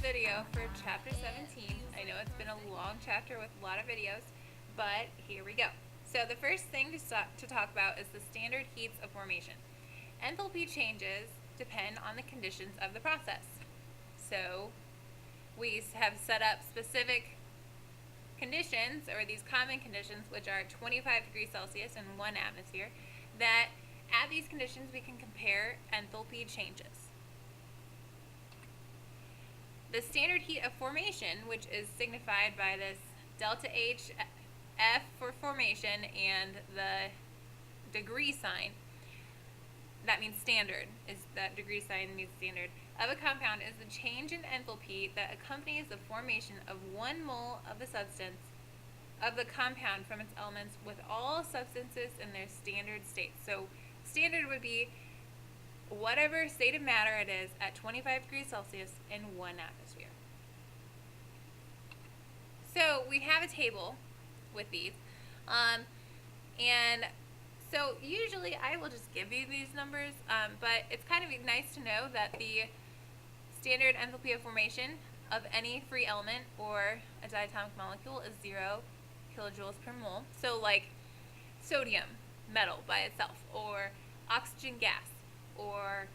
video for chapter 17. I know it's been a long chapter with a lot of videos, but here we go. So the first thing to talk about is the standard heats of formation. Enthalpy changes depend on the conditions of the process. So we have set up specific conditions, or these common conditions, which are 25 degrees Celsius and 1 atmosphere, that at these conditions we can compare enthalpy changes. The standard heat of formation, which is signified by this delta H, F for formation, and the degree sign, that means standard, is that degree sign means standard, of a compound is the change in enthalpy that accompanies the formation of 1 mole of the substance of the compound from its elements with all substances in their standard states. So standard would be whatever state of matter it is at 25 degrees Celsius in 1 atmosphere. So we have a table with these, and so usually I will just give you these numbers, but it's kind of nice to know that the standard enthalpy of formation of any free element or a diatomic molecule is 0 kilojoules per mole. So like sodium, metal by itself, or oxygen gas, or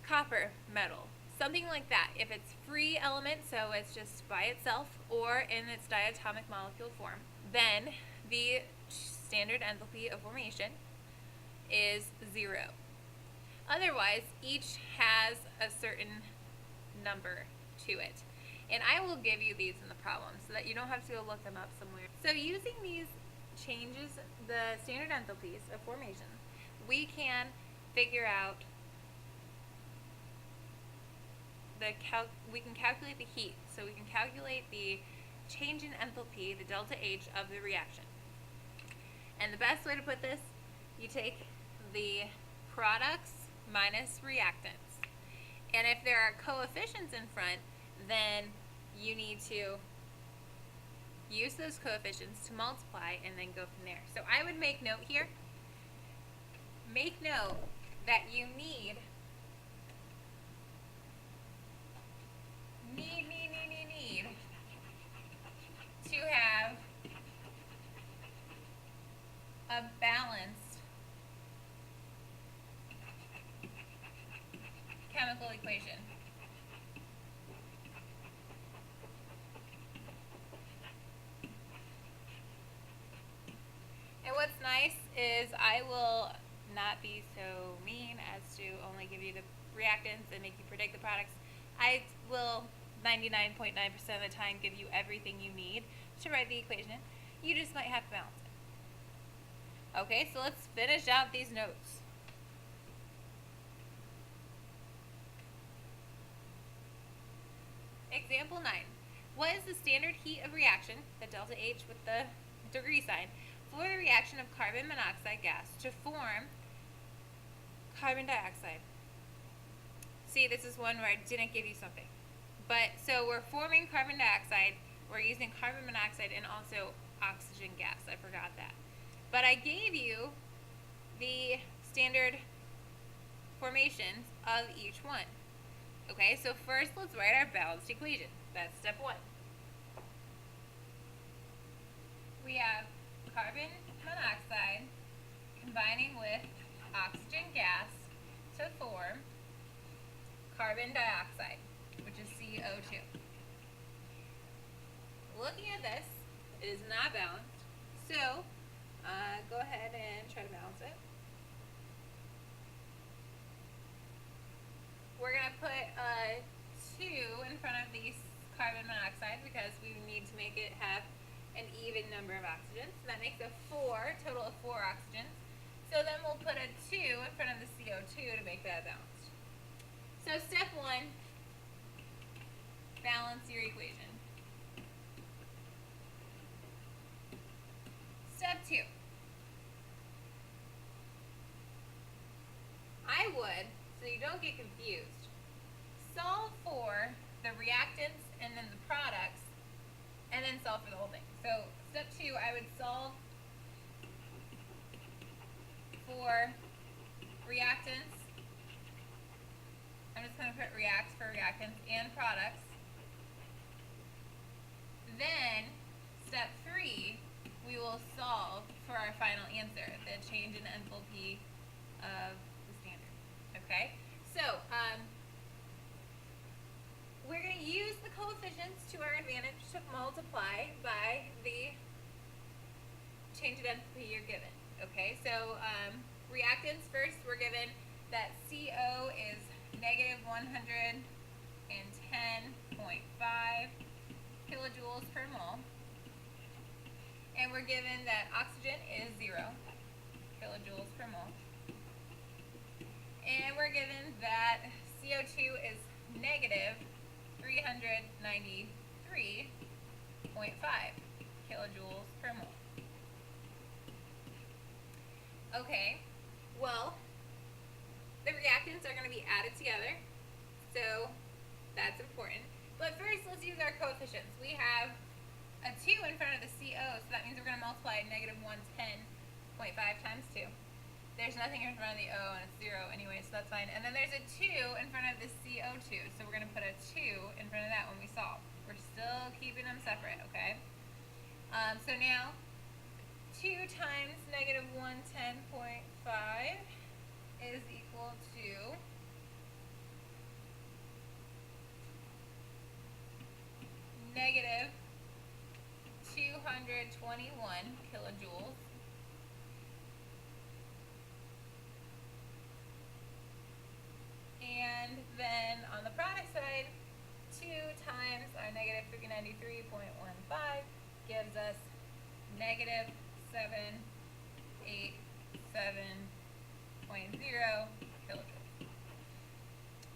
copper, metal, something like that. If it's free element, so it's just by itself or in its diatomic molecule form, then the standard enthalpy of formation is 0. Otherwise, each has a certain number to it. And I will give you these in the problem so that you don't have to go look them up somewhere. So using these changes, the standard enthalpies of formation, we can figure out we can calculate the heat. So we can calculate the change in enthalpy, the delta H, of the reaction. And the best way to put this, you take the products minus reactants. And if there are coefficients in front, then you need to use those coefficients to multiply and then go from there. So I would make note here, make note that you need to have a balanced chemical equation. And what's nice is I will not be so mean as to only give you the reactants and make you predict the products. I will 99.9% of the time give you everything you need to write the equation. You just might have to balance it. Okay, so let's finish out these notes. Example 9. What is the standard heat of reaction, the delta H with the degree sign, for the reaction of carbon monoxide gas to form carbon dioxide? See, this is one where I didn't give you something. But so we're forming carbon dioxide, we're using carbon monoxide and also oxygen gas. I forgot that. But I gave you the standard formations of each one. Okay, so first let's write our balanced equation. That's step 1. We have carbon monoxide combining with oxygen gas to form carbon dioxide, which is CO2. Looking at this, it is not balanced, so go ahead and try to balance it. We're going to put 2 in front of the carbon monoxide because we need to make it have an even number of oxygens. That makes a 4, total of 4 oxygens. So then we'll put a 2 in front of the CO2 to make that balanced. So step 1, balance your equation. Step 2. I would, so you don't get confused, solve for the reactants and then the products, and then solve for the whole thing. So step 2, I would solve for reactants. I'm just going to put react for reactants and products. multiply by the change in enthalpy you're given. Okay, so reactants first, we're given that CO is negative 110.5 kilojoules per mole, and we're given that oxygen is 0 kilojoules per mole, and we're given that CO2 is negative 393.5 kilojoules per mole. Okay, well, the reactants are going to be added together, so that's important. But first, let's use our coefficients. We have a 2 in front of the CO, so that means we're going to multiply negative 110.5 times 2. There's nothing in front of the O, and it's 0 anyway, so that's fine. And then there's a 2 in front of the CO2, so we're going to put a 2 in front of that when we solve. We're still keeping them separate, okay? So now, 2 times negative 110.5 is equal to negative 221 kilojoules. And then on the product side, 2 times our negative 393.15 gives us negative 787.0 kilojoules.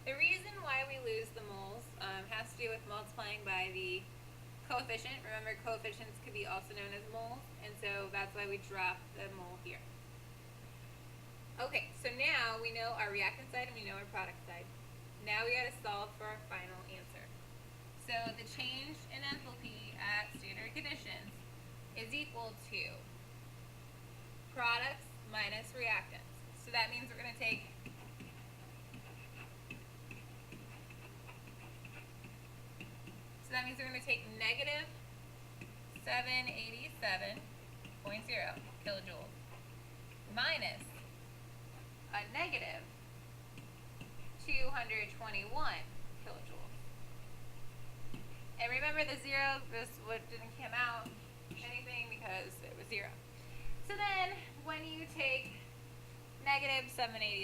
The reason why we lose the moles has to do with multiplying by the coefficient. Remember, coefficients could be also known as moles, and so that's why we drop the mole here. Okay, so now we know our reactant side and we know our product side. Now we got to solve for our final answer. So the change in enthalpy at standard conditions is equal to products minus reactants. So that means we're going to take negative 787.0 kilojoules minus a negative 221 kilojoules. And remember the 0, this didn't come out anything because it was 0. So then when you take negative 787.0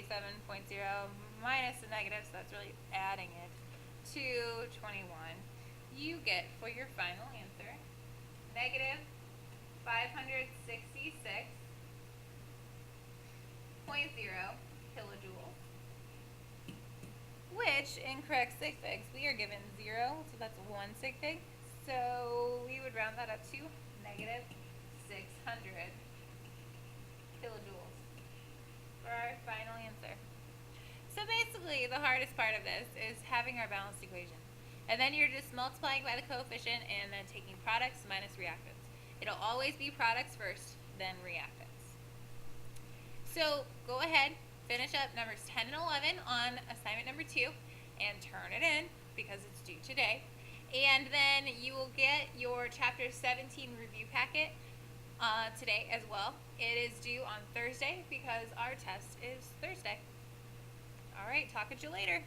minus the negative, so that's really adding it, to 21, you get for your final answer negative 566.0 kilojoules, which in correct sig figs we are given 0, so that's 1 sig fig, so we would round that up to negative 600 kilojoules for our final answer. So basically the hardest part of this is having our balanced equation. And then you're just multiplying by the coefficient and then taking products minus reactants. It'll always be products first, then reactants. So go ahead, finish up numbers 10 and 11 on assignment number 2 and turn it in because it's due today. And then you will get your chapter 17 review packet today as well. It is due on Thursday because our test is Thursday. All right, talk to you later.